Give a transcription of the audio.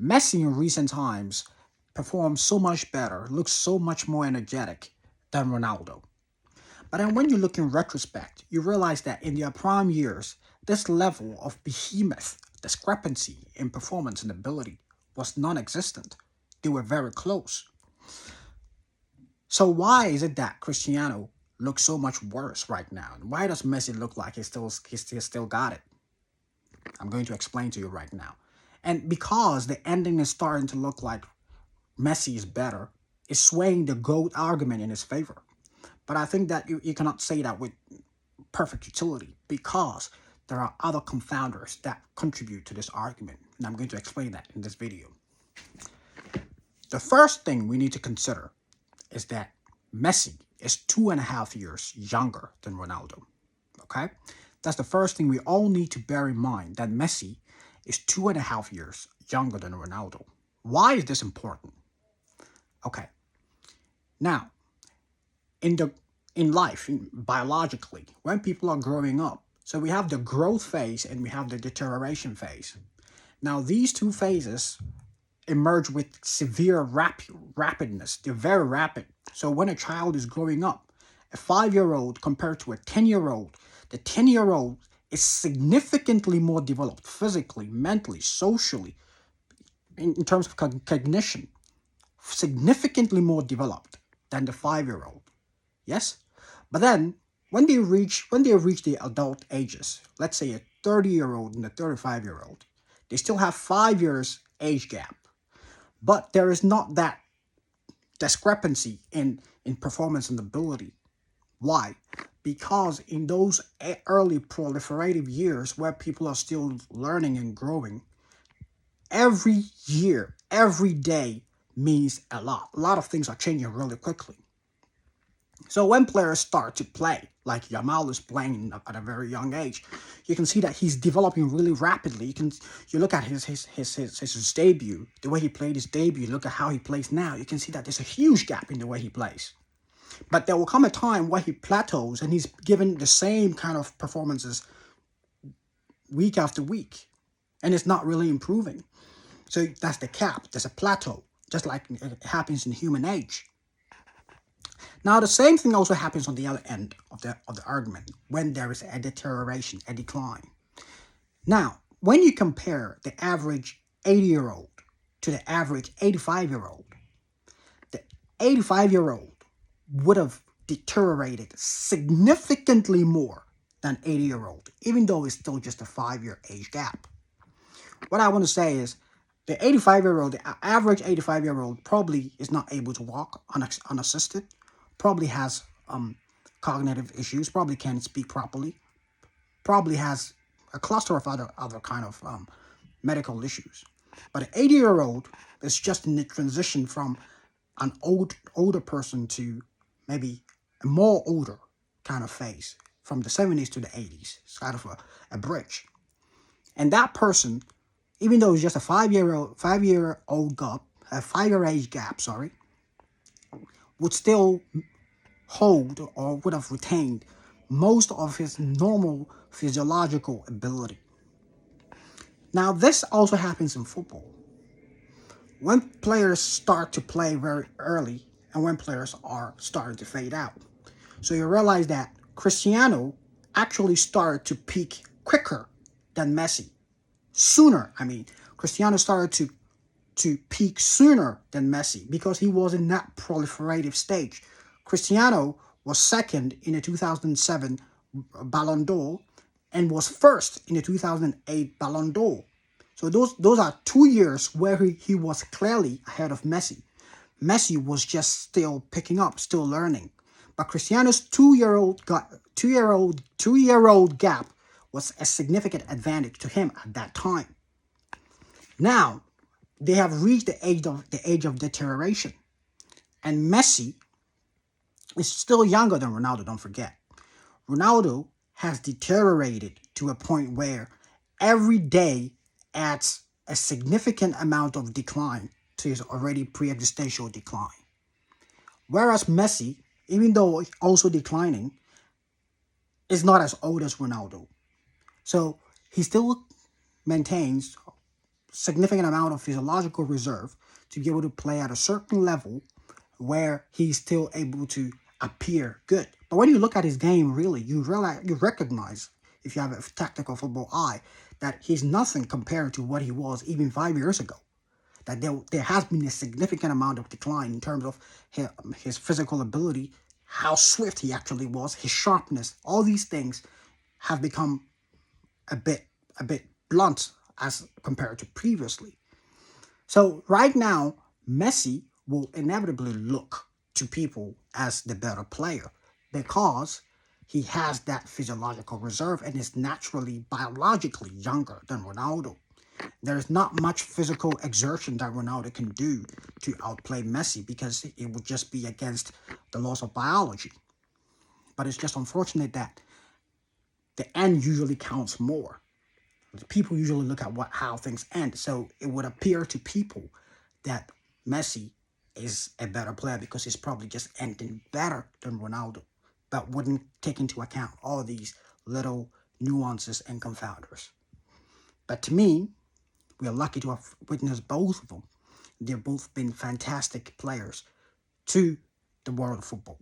Messi in recent times performs so much better, looks so much more energetic than Ronaldo. But then when you look in retrospect, you realize that in their prime years, this level of behemoth discrepancy in performance and ability was non existent. They were very close. So why is it that Cristiano looks so much worse right now? And why does Messi look like he still got it? I'm going to explain to you right now. And because the ending is starting to look like Messi is better, it's swaying the GOAT argument in his favor. But I think that you cannot say that with perfect utility because there are other confounders that contribute to this argument. And I'm going to explain that in this video. The first thing we need to consider is that Messi is 2.5 years younger than Ronaldo. Okay? That's the first thing we all need to bear in mind, that Messi is 2.5 years younger than Ronaldo. Why is this important? Okay. Now, in life, biologically, when people are growing up, so we have the growth phase and we have the deterioration phase. Now, these two phases emerge with severe rapidness. They're very rapid. So when a child is growing up, a 5-year-old compared to a 10-year-old, the 10-year-old is significantly more developed physically, mentally, socially, in terms of cognition, significantly more developed than the 5-year-old. Yes? But then when they reach the adult ages, let's say a 30-year-old and a 35-year-old, they still have 5 years age gap. But there is not that discrepancy in performance and ability. Why? Because in those early proliferative years where people are still learning and growing, every year, every day means a lot. A lot of things are changing really quickly. So when players start to play, like Yamal is playing at a very young age, you can see that he's developing really rapidly. You look at his debut, the way he played his debut, look at how he plays now. You can see that there's a huge gap in the way he plays. But there will come a time where he plateaus and he's given the same kind of performances week after week, and it's not really improving. So that's the cap. There's a plateau, just like it happens in human age. Now, the same thing also happens on the other end of the argument when there is a deterioration, a decline. Now, when you compare the average 80-year-old to the average 85-year-old, the 85-year-old would have deteriorated significantly more than 80-year-old, even though it's still just a 5-year age gap. What I want to say is the 85-year-old, the average 85-year-old probably is not able to walk unassisted, probably has cognitive issues, probably can't speak properly, probably has a cluster of other kind of medical issues. But an 80-year-old is just in the transition from an older person to maybe a more older kind of phase, from the 70s to the 80s. It's kind of a bridge. And that person, even though it's just a 5-year-old gap, a 5-year age gap, would still hold or would have retained most of his normal physiological ability. Now, this also happens in football. When players start to play very early and when players are starting to fade out. So you realize that Cristiano actually started to peak quicker than Messi. Sooner, Cristiano started to peak sooner than Messi because he was in that proliferative stage. Cristiano was second in the 2007 Ballon d'Or and was first in the 2008 Ballon d'Or. So those are 2 years where he was clearly ahead of Messi. Messi was just still picking up, still learning. But Cristiano's two-year-old gap was a significant advantage to him at that time. Now, they have reached the age of deterioration. And Messi is still younger than Ronaldo, don't forget. Ronaldo has deteriorated to a point where every day adds a significant amount of decline to his already pre-existential decline. Whereas Messi, even though also declining, is not as old as Ronaldo. So he still maintains significant amount of physiological reserve to be able to play at a certain level where he's still able to appear good. But when you look at his game, really, you recognize, if you have a tactical football eye, that he's nothing compared to what he was even 5 years ago. That there has been a significant amount of decline in terms of his physical ability, how swift he actually was, his sharpness. All these things have become a bit blunt as compared to previously. So right now, Messi will inevitably look to people as the better player because he has that physiological reserve and is naturally biologically younger than Ronaldo. There's not much physical exertion that Ronaldo can do to outplay Messi because it would just be against the laws of biology. But it's just unfortunate that the end usually counts more. People usually look at how things end. So it would appear to people that Messi is a better player because he's probably just ending better than Ronaldo, but wouldn't take into account all of these little nuances and confounders. But to me, we are lucky to have witnessed both of them. They've both been fantastic players to the world of football.